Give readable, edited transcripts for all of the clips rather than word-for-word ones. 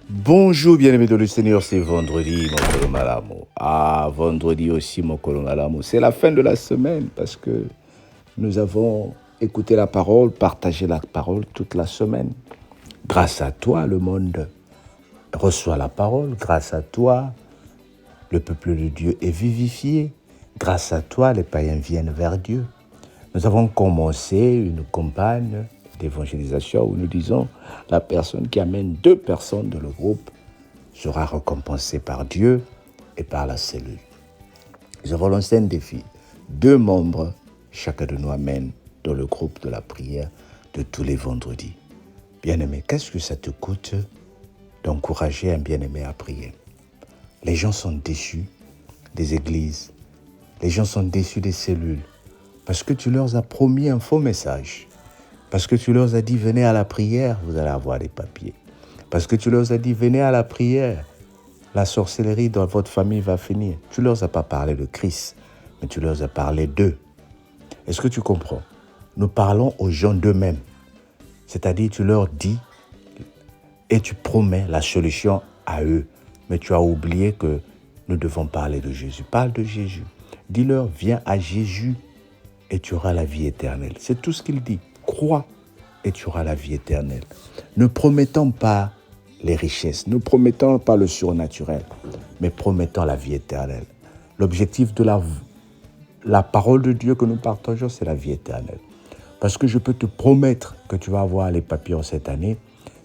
Bonjour bien-aimés de le Seigneur, c'est vendredi, mon Colomalamu. Ah, vendredi aussi, mon Colomalamu. C'est la fin de la semaine parce que nous avons écouté la parole, partagé la parole toute la semaine. Grâce à toi, le monde reçoit la parole. Grâce à toi, le peuple de Dieu est vivifié. Grâce à toi, les païens viennent vers Dieu. Nous avons commencé une campagne d'évangélisation où nous disons la personne qui amène 2 personnes dans le groupe sera récompensée par Dieu et par la cellule. Nous avons lancé un défi. 2 membres, chacun de nous amène dans le groupe de la prière de tous les vendredis. Bien-aimé, qu'est-ce que ça te coûte d'encourager un bien-aimé à prier? Les gens sont déçus des églises. Les gens sont déçus des cellules. Parce que tu leur as promis un faux message. Parce que tu leur as dit, venez à la prière, vous allez avoir des papiers. Parce que tu leur as dit, venez à la prière, la sorcellerie dans votre famille va finir. Tu ne leur as pas parlé de Christ, mais tu leur as parlé d'eux. Est-ce que tu comprends? Nous parlons aux gens d'eux-mêmes. C'est-à-dire, tu leur dis et tu promets la solution à eux. Mais tu as oublié que nous devons parler de Jésus. Parle de Jésus. Dis-leur, viens à Jésus et tu auras la vie éternelle. C'est tout ce qu'il dit. Crois et tu auras la vie éternelle. Ne promettons pas les richesses, ne promettons pas le surnaturel, mais promettons la vie éternelle. L'objectif de la parole de Dieu que nous partageons, c'est la vie éternelle. Parce que je peux te promettre que tu vas avoir les papiers en cette année,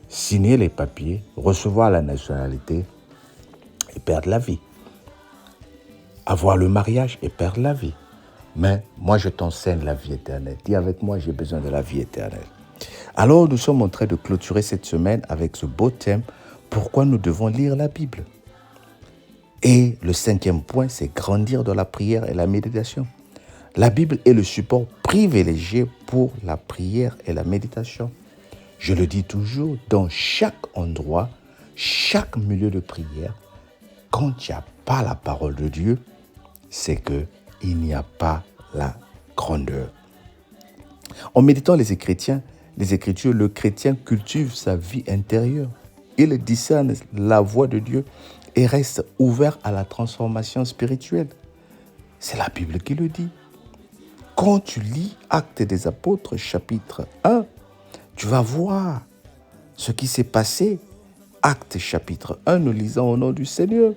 signer les papiers, recevoir la nationalité et perdre la vie. Avoir le mariage et perdre la vie. Mais moi, je t'enseigne la vie éternelle. Dis avec moi, j'ai besoin de la vie éternelle. Alors, nous sommes en train de clôturer cette semaine avec ce beau thème, pourquoi nous devons lire la Bible. Et le 5e point, c'est grandir dans la prière et la méditation. La Bible est le support privilégié pour la prière et la méditation. Je le dis toujours, dans chaque endroit, chaque milieu de prière, quand il n'y a pas la parole de Dieu, c'est qu'il n'y a pas la grandeur. En méditant les Écritures, le chrétien cultive sa vie intérieure. Il discerne la voix de Dieu et reste ouvert à la transformation spirituelle. C'est la Bible qui le dit. Quand tu lis Actes des Apôtres, chapitre 1, tu vas voir ce qui s'est passé. Actes chapitre 1, nous lisons au nom du Seigneur.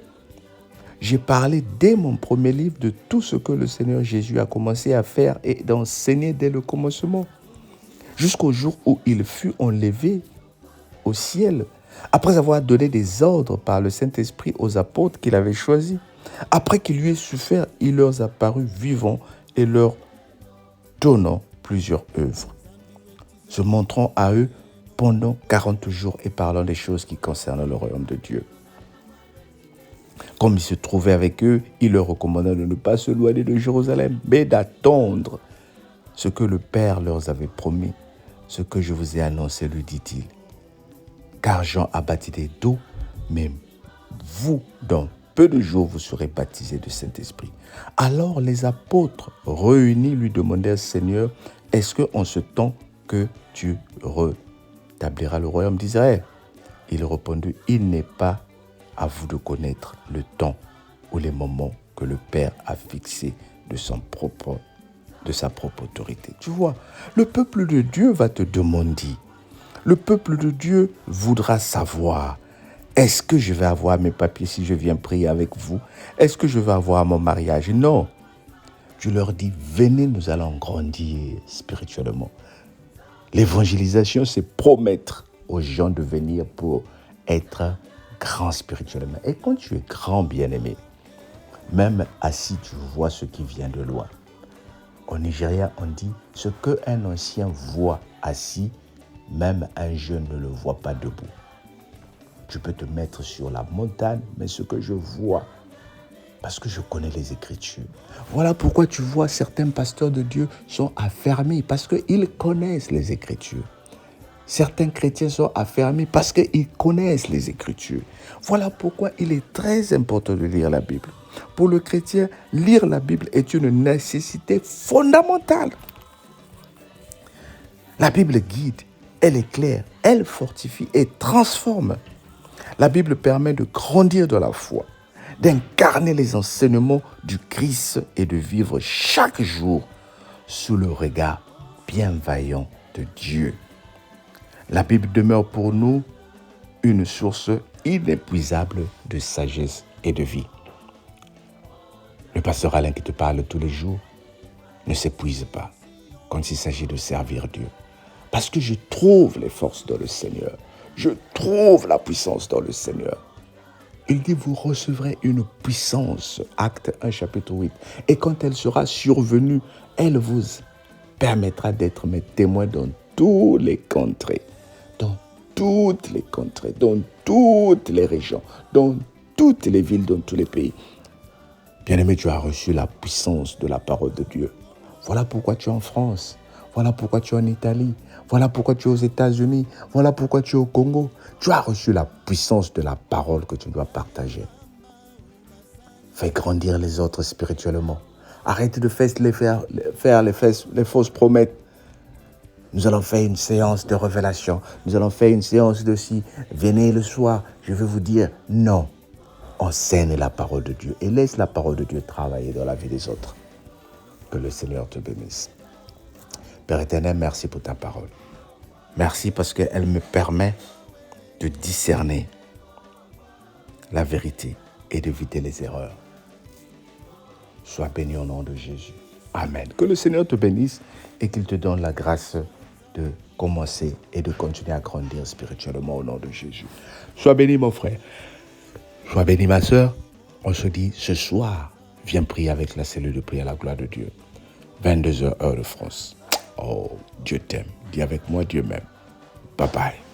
J'ai parlé dès mon premier livre de tout ce que le Seigneur Jésus a commencé à faire et d'enseigner dès le commencement, jusqu'au jour où il fut enlevé au ciel, après avoir donné des ordres par le Saint-Esprit aux apôtres qu'il avait choisis. Après qu'il lui ait souffert, il leur apparut vivant et leur donnant plusieurs œuvres, se montrant à eux pendant 40 jours et parlant des choses qui concernent le royaume de Dieu. Comme il se trouvait avec eux, il leur recommanda de ne pas se éloigner de Jérusalem, mais d'attendre ce que le Père leur avait promis, ce que je vous ai annoncé, lui dit-il. Car Jean a baptisé d'eau, mais vous, dans peu de jours, vous serez baptisés de Saint-Esprit. Alors les apôtres réunis lui demandèrent, Seigneur, est-ce qu'en ce temps que tu rétabliras le royaume d'Israël? Il répondit, il n'est pas à vous de connaître le temps ou les moments que le Père a fixé de sa propre autorité. Tu vois, le peuple de Dieu va te demander. Le peuple de Dieu voudra savoir, est-ce que je vais avoir mes papiers si je viens prier avec vous? Est-ce que je vais avoir mon mariage? Non. Je leur dis, venez, nous allons grandir spirituellement. L'évangélisation, c'est promettre aux gens de venir pour être grand spirituellement. Et quand tu es grand, bien-aimé, même assis, tu vois ce qui vient de loin. Au Nigeria, on dit, ce qu'un ancien voit assis, même un jeune ne le voit pas debout. Tu peux te mettre sur la montagne, mais ce que je vois, parce que je connais les Écritures. Voilà pourquoi tu vois certains pasteurs de Dieu sont affermis, parce qu'ils connaissent les Écritures. Certains chrétiens sont affermis parce qu'ils connaissent les Écritures. Voilà pourquoi il est très important de lire la Bible. Pour le chrétien, lire la Bible est une nécessité fondamentale. La Bible guide, elle éclaire, elle fortifie et transforme. La Bible permet de grandir dans la foi, d'incarner les enseignements du Christ et de vivre chaque jour sous le regard bienveillant de Dieu. La Bible demeure pour nous une source inépuisable de sagesse et de vie. Le pasteur Alain qui te parle tous les jours ne s'épuise pas quand il s'agit de servir Dieu. Parce que je trouve les forces dans le Seigneur. Je trouve la puissance dans le Seigneur. Il dit, vous recevrez une puissance, Acte 1, chapitre 8. Et quand elle sera survenue, elle vous permettra d'être mes témoins dans tous les contrées, dans toutes les contrées, dans toutes les régions, dans toutes les villes, dans tous les pays. Bien-aimé, tu as reçu la puissance de la parole de Dieu. Voilà pourquoi tu es en France. Voilà pourquoi tu es en Italie. Voilà pourquoi tu es aux États-Unis. Voilà pourquoi tu es au Congo. Tu as reçu la puissance de la parole que tu dois partager. Fais grandir les autres spirituellement. Arrête de faire les fausses promesses. Nous allons faire une séance de révélation. Nous allons faire une séance de si. Venez le soir, je vais vous dire non. Enseigne la parole de Dieu et laisse la parole de Dieu travailler dans la vie des autres. Que le Seigneur te bénisse. Père éternel, merci pour ta parole. Merci parce qu'elle me permet de discerner la vérité et d'éviter les erreurs. Sois béni au nom de Jésus. Amen. Que le Seigneur te bénisse et qu'il te donne la grâce de commencer et de continuer à grandir spirituellement au nom de Jésus. Sois béni mon frère. Sois béni ma sœur. On se dit ce soir, viens prier avec la cellule de prière à la gloire de Dieu. 22h heure de France. Oh, Dieu t'aime. Dis avec moi, Dieu m'aime. Bye bye.